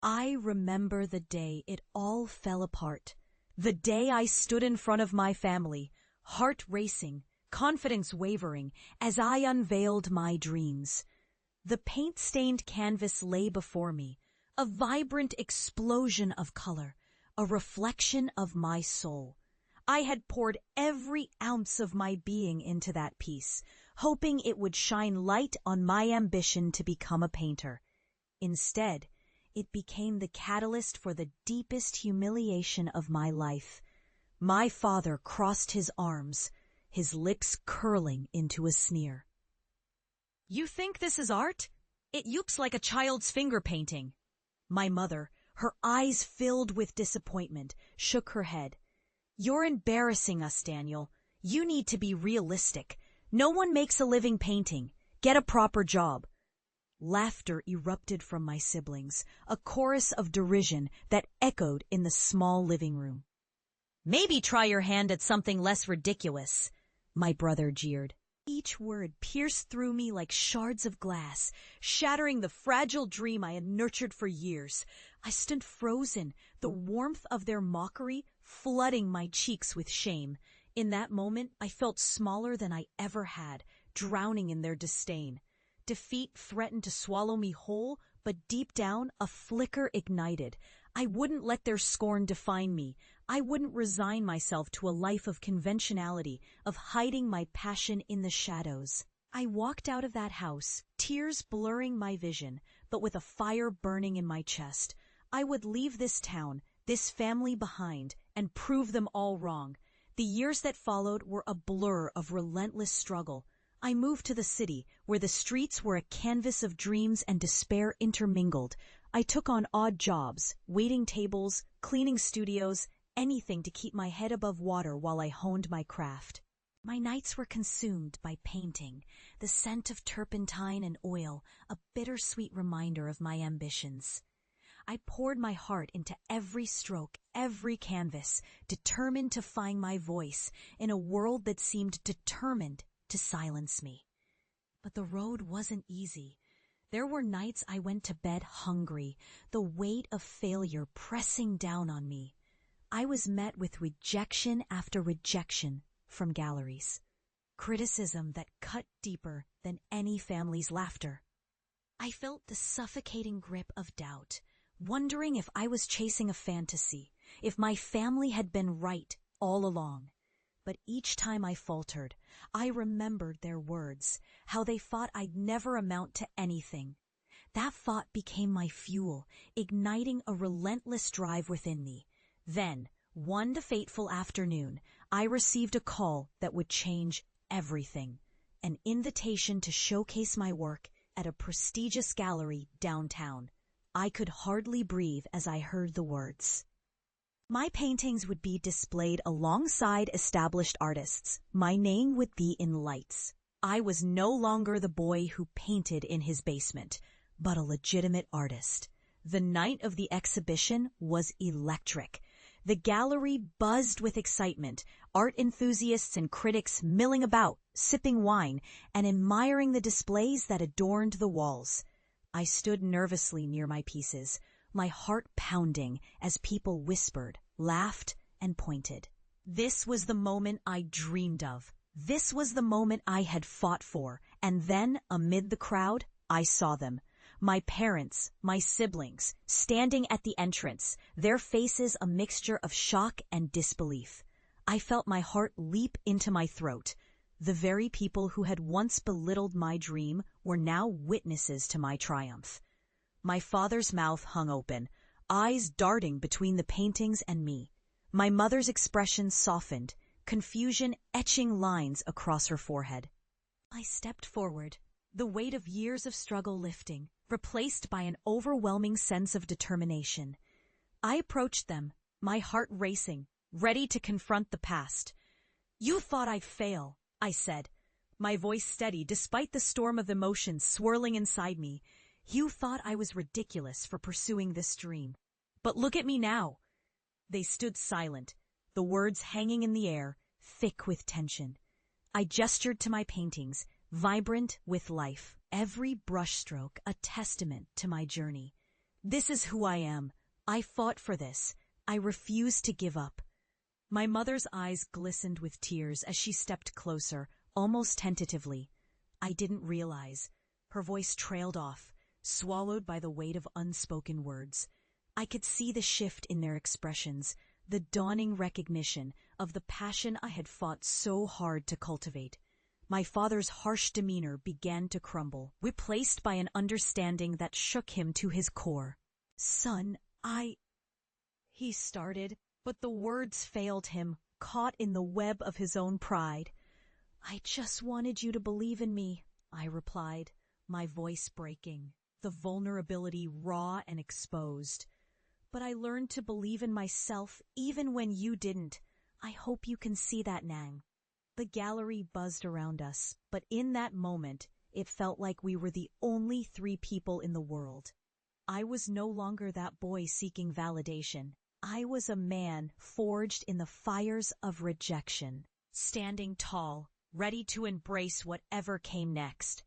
I remember the day it all fell apart. The day I stood in front of my family, heart racing, confidence wavering, as I unveiled my dreams. The paint-stained canvas lay before me, a vibrant explosion of color, a reflection of my soul. I had poured every ounce of my being into that piece, hoping it would shine light on my ambition to become a painter. Instead, it became the catalyst for the deepest humiliation of my life. My father crossed his arms, his lips curling into a sneer. "You think this is art? It looks like a child's finger painting." My mother, her eyes filled with disappointment, shook her head. "You're embarrassing us, Daniel. You need to be realistic. No one makes a living painting. Get a proper job." Laughter erupted from my siblings, a chorus of derision that echoed in the small living room. "Maybe try your hand at something less ridiculous," my brother jeered. Each word pierced through me like shards of glass, shattering the fragile dream I had nurtured for years. I stood frozen, the warmth of their mockery flooding my cheeks with shame. In that moment, I felt smaller than I ever had, drowning in their disdain. Defeat threatened to swallow me whole, but deep down, a flicker ignited. I wouldn't let their scorn define me. I wouldn't resign myself to a life of conventionality, of hiding my passion in the shadows. I walked out of that house, tears blurring my vision, but with a fire burning in my chest. I would leave this town, this family behind, and prove them all wrong. The years that followed were a blur of relentless struggle. I moved to the city, where the streets were a canvas of dreams and despair intermingled. I took on odd jobs, waiting tables, cleaning studios, anything to keep my head above water while I honed my craft. My nights were consumed by painting, the scent of turpentine and oil, a bittersweet reminder of my ambitions. I poured my heart into every stroke, every canvas, determined to find my voice in a world that seemed determined to silence me. But the road wasn't easy. There were nights I went to bed hungry, the weight of failure pressing down on me. I was met with rejection after rejection from galleries, criticism that cut deeper than any family's laughter. I felt the suffocating grip of doubt, wondering if I was chasing a fantasy, if my family had been right all along. But each time I faltered, I remembered their words, how they thought I'd never amount to anything. That thought became my fuel, igniting a relentless drive within me. Then, one fateful afternoon, I received a call that would change everything. An invitation to showcase my work at a prestigious gallery downtown. I could hardly breathe as I heard the words. My paintings would be displayed alongside established artists. My name would be in lights. I was no longer the boy who painted in his basement, but a legitimate artist. The night of the exhibition was electric. The gallery buzzed with excitement, art enthusiasts and critics milling about, sipping wine, and admiring the displays that adorned the walls. I stood nervously near my pieces, my heart pounding as people whispered, laughed, and pointed. This was the moment I dreamed of. This was the moment I had fought for. And then, amid the crowd, I saw them. My parents, my siblings, standing at the entrance, their faces a mixture of shock and disbelief. I felt my heart leap into my throat. The very people who had once belittled my dream were now witnesses to my triumph. My father's mouth hung open, eyes darting between the paintings and me. My mother's expression softened, confusion etching lines across her forehead. I stepped forward, the weight of years of struggle lifting, replaced by an overwhelming sense of determination. I approached them, my heart racing, ready to confront the past. "You thought I'd fail," I said, my voice steady despite the storm of emotions swirling inside me. "You thought I was ridiculous for pursuing this dream. But look at me now." They stood silent, the words hanging in the air, thick with tension. I gestured to my paintings, vibrant with life, every brushstroke a testament to my journey. This is who I am. I fought for this. I refuse to give up. My mother's eyes glistened with tears as she stepped closer, almost tentatively. I didn't realize. Her voice trailed off, swallowed by the weight of unspoken words. I could see the shift in their expressions, the dawning recognition of the passion I had fought so hard to cultivate. My father's harsh demeanor began to crumble, replaced by an understanding that shook him to his core. "Son, he started, but the words failed him, caught in the web of his own pride. "I just wanted you to believe in me," I replied, my voice breaking, the vulnerability raw and exposed. "But I learned to believe in myself even when you didn't. I hope you can see that, Nang." The gallery buzzed around us, but in that moment, it felt like we were the only three people in the world. I was no longer that boy seeking validation. I was a man forged in the fires of rejection, standing tall, ready to embrace whatever came next.